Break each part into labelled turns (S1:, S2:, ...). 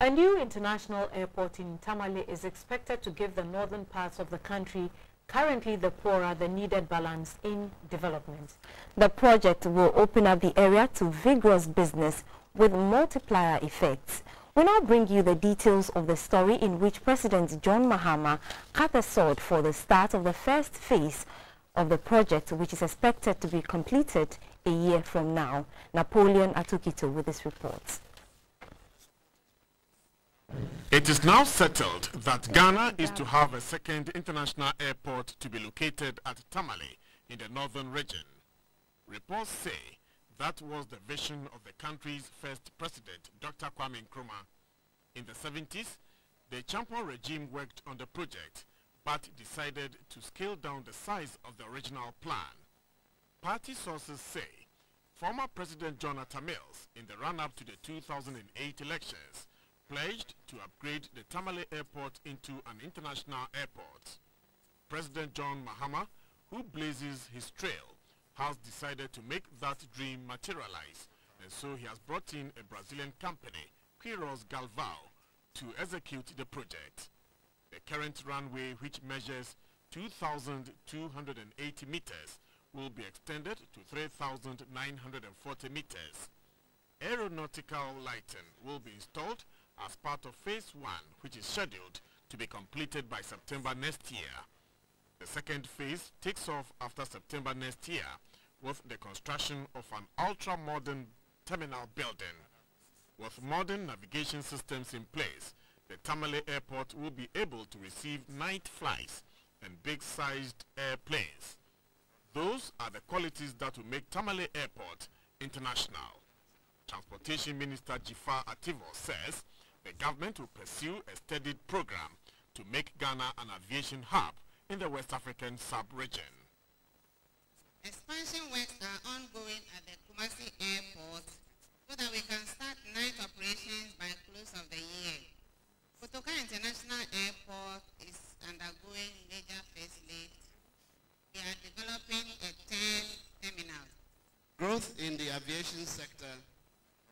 S1: A new international airport in Tamale is expected to give the northern parts of the country, currently the poorer, the needed balance in development.
S2: The project will open up the area to vigorous business with multiplier effects. We now bring you the details of the story in which President John Mahama cut the sword for the start of the first phase of the project, which is expected to be completed a year from now. Napoleon Atukito with this report.
S3: It is now settled that Ghana is to have a second international airport to be located at Tamale in the northern region. Reports say that was the vision of the country's first president, Dr. Kwame Nkrumah. In the 70s, the Champon regime worked on the project, but decided to scale down the size of the original plan. Party sources say former President John Mahama, in the run-up to the 2008 elections, pledged to upgrade the Tamale airport into an international airport. President John Mahama, who blazes his trail, has decided to make that dream materialize, and so he has brought in a Brazilian company, Quiros Galvao, to execute the project. The current runway, which measures 2,280 meters, will be extended to 3,940 meters. Aeronautical lighting will be installed as part of Phase 1, which is scheduled to be completed by September next year. The second phase takes off after September next year with the construction of an ultra-modern terminal building. With modern navigation systems in place, the Tamale airport will be able to receive night flights and big-sized airplanes. Those are the qualities that will make Tamale Airport international. Transportation Minister Jifa Ativo says the government will pursue a steady program to make Ghana an aviation hub in the West African sub-region.
S4: Expansion works are ongoing at the Kumasi Airport so that we can start night operations by close of the year. Kotoka International Airport is undergoing major facelift. We are developing a 10 terminal.
S5: Growth in the aviation sector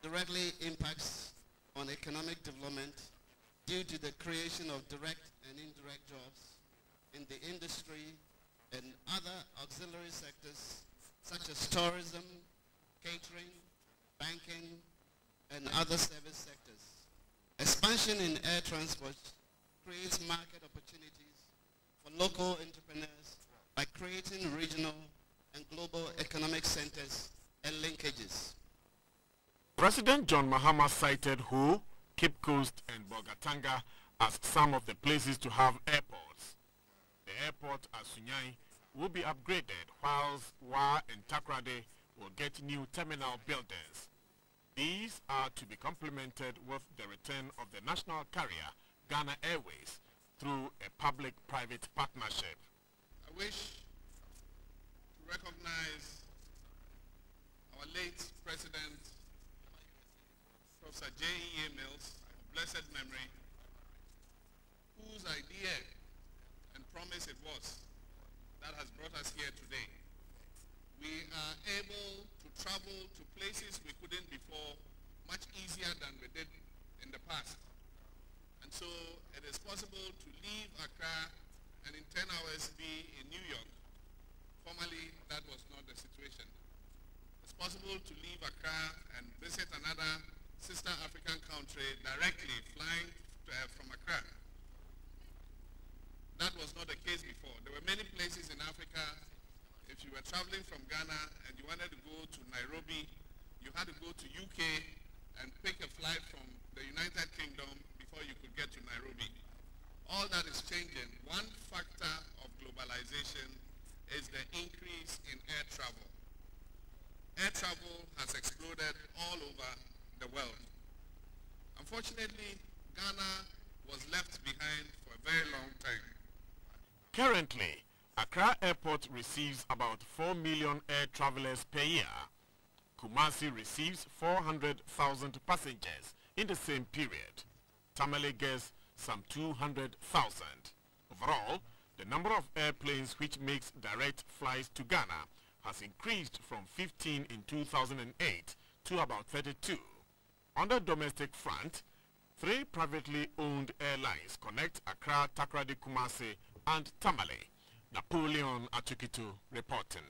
S5: directly impacts on economic development due to the creation of direct and indirect jobs in the industry and other auxiliary sectors such as tourism, catering, banking, and other service sectors. Expansion in air transport creates market opportunities for local entrepreneurs by creating regional and global economic centers and linkages.
S3: President John Mahama cited Ho, Cape Coast and Bogatanga as some of the places to have airports. The airport at Sunyai will be upgraded, whilst Wa and Takrade will get new terminal buildings. These are to be complemented with the return of the national carrier, Ghana Airways, through a public-private partnership.
S6: I wish to recognize our late President, Professor J.E.A. Mills, of blessed memory, whose idea and promise it was that has brought us here today. We are able to travel to places we couldn't before much easier than we did in the past. And so it is possible to leave Accra and in 10 hours be in New York. Formerly, that was not the situation. It's possible to leave Accra and visit another sister African country directly, flying from Accra. That was not the case before. There were many places in Africa. If you were traveling from Ghana and you wanted to go to Nairobi, you had to go to UK and pick a flight from the United Kingdom before you could get to Nairobi. All that is changing. One factor of globalization is the increase in air travel. Air travel has exploded all over the world. Unfortunately, Ghana was left behind for a very long time.
S3: Currently, Accra Airport receives about 4 million air travelers per year. Kumasi receives 400,000 passengers in the same period. Tamale gets some 200,000. Overall, the number of airplanes which makes direct flights to Ghana has increased from 15 in 2008 to about 32. On the domestic front, 3 privately owned airlines connect Accra, Takoradi, Kumasi, and Tamale. Napoleon Atukitu reporting.